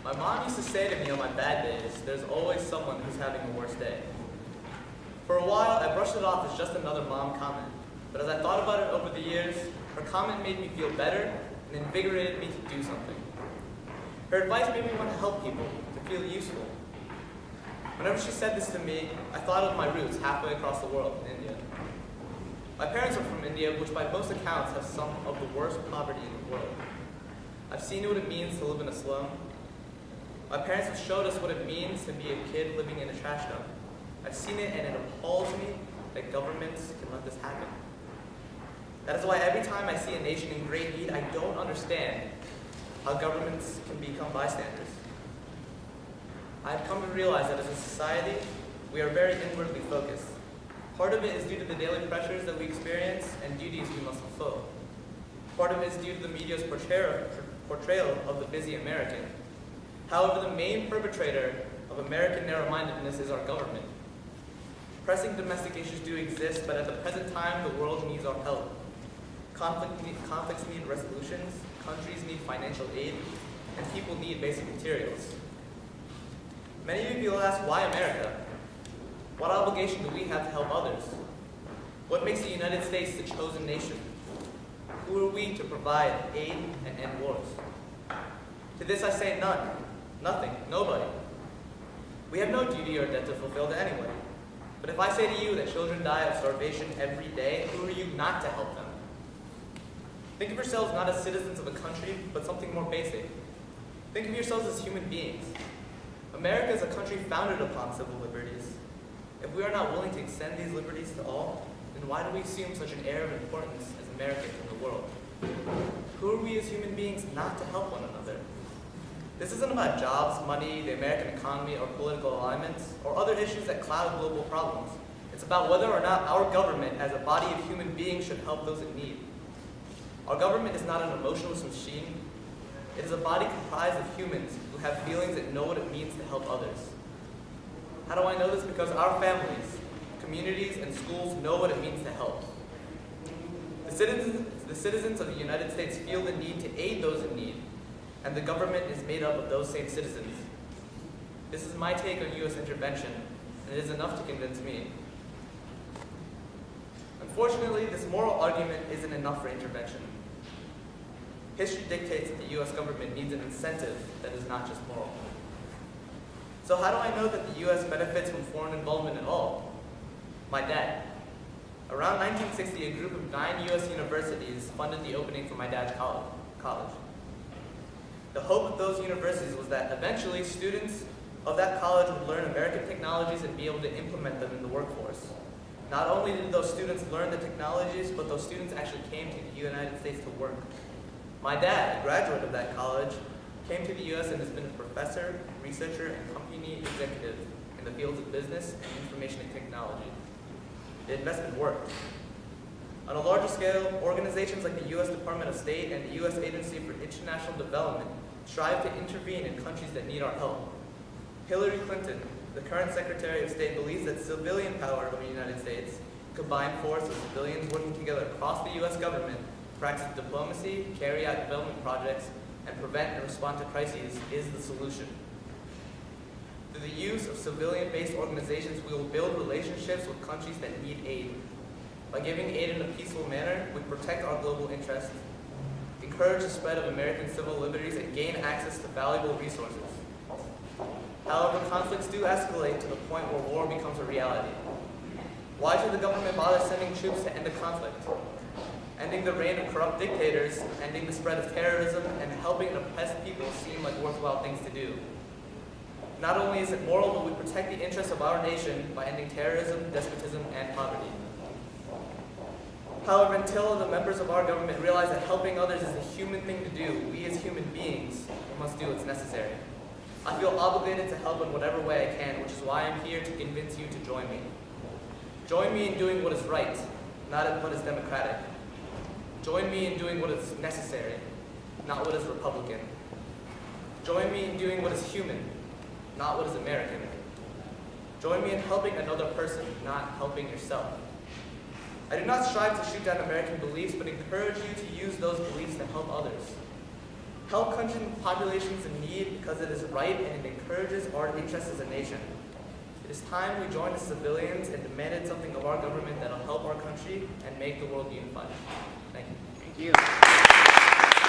My mom used to say to me on my bad days, there's always someone who's having a worse day. For a while, I brushed it off as just another mom comment, but as I thought about it over the years, her comment made me feel better and invigorated me to do something. Her advice made me want to help people, to feel useful. Whenever she said this to me, I thought of my roots halfway across the world in India. My parents are from India, which by most accounts have some of the worst poverty in the world. I've seen what it means to live in a slum. My parents have showed us what it means to be a kid living in a trash dump. I've seen it and it appalls me that governments can let this happen. That is why every time I see a nation in great need, I don't understand how governments can become bystanders. I've come to realize that as a society, we are very inwardly focused. Part of it is due to the daily pressures that we experience and duties we must fulfill. Part of it is due to the media's portrayal of the busy American. However, the main perpetrator of American narrow-mindedness is our government. Pressing domestic issues do exist, but at the present time, the world needs our help. Conflicts need resolutions, countries need financial aid, and people need basic materials. Many of you will ask, why America? What obligation do we have to help others? What makes the United States the chosen nation? Who are we to provide aid and end wars? To this I say none, nothing, nobody. We have no duty or debt to fulfill to anyone. But if I say to you that children die of starvation every day, who are you not to help them? Think of yourselves not as citizens of a country, but something more basic. Think of yourselves as human beings. America is a country founded upon civil liberties. If we are not willing to extend these liberties to all, then why do we assume such an air of importance as Americans in the world? Who are we as human beings not to help one another? This isn't about jobs, money, the American economy, or political alignments, or other issues that cloud global problems. It's about whether or not our government, as a body of human beings, should help those in need. Our government is not an emotionless machine. It is a body comprised of humans who have feelings and know what it means to help others. How do I know this? Because our families, communities, and schools know what it means to help. The citizens of the United States feel the need to aid those in need, and the government is made up of those same citizens. This is my take on U.S. intervention, and it is enough to convince me. Unfortunately, this moral argument isn't enough for intervention. History dictates that the U.S. government needs an incentive that is not just moral. So how do I know that the U.S. benefits from foreign involvement at all? My dad. Around 1960, a group of 9 U.S. universities funded the opening for my dad's college. The hope of those universities was that eventually students of that college would learn American technologies and be able to implement them in the workforce. Not only did those students learn the technologies, but those students actually came to the United States to work. My dad, a graduate of that college, came to the U.S. and has been a professor, researcher, and company executive in the fields of business and information and technology. The investment worked. On a larger scale, organizations like the U.S. Department of State and the U.S. Agency for International Development strive to intervene in countries that need our help. Hillary Clinton, the current Secretary of State, believes that civilian power of the United States, combined force of civilians working together across the U.S. government, practice diplomacy, carry out development projects, and prevent and respond to crises is the solution. Through the use of civilian-based organizations, we will build relationships with countries that need aid. By giving aid in a peaceful manner, we protect our global interests, encourage the spread of American civil liberties, and gain access to valuable resources. However, conflicts do escalate to the point where war becomes a reality. Why should the government bother sending troops to end a conflict? Ending the reign of corrupt dictators, ending the spread of terrorism, and helping oppressed people seem like worthwhile things to do. Not only is it moral, but we protect the interests of our nation by ending terrorism, despotism, and poverty. However, until the members of our government realize that helping others is the human thing to do, we as human beings must do what's necessary. I feel obligated to help in whatever way I can, which is why I'm here to convince you to join me. Join me in doing what is right, not what is democratic. Join me in doing what is necessary, not what is Republican. Join me in doing what is human, not what is American. Join me in helping another person, not helping yourself. I do not strive to shoot down American beliefs, but encourage you to use those beliefs to help others. help country populations in need because it is right and it encourages our interests as a nation. It is time we joined as civilians and demanded something of our government that will help our country and make the world unified. Thank you. Thank you.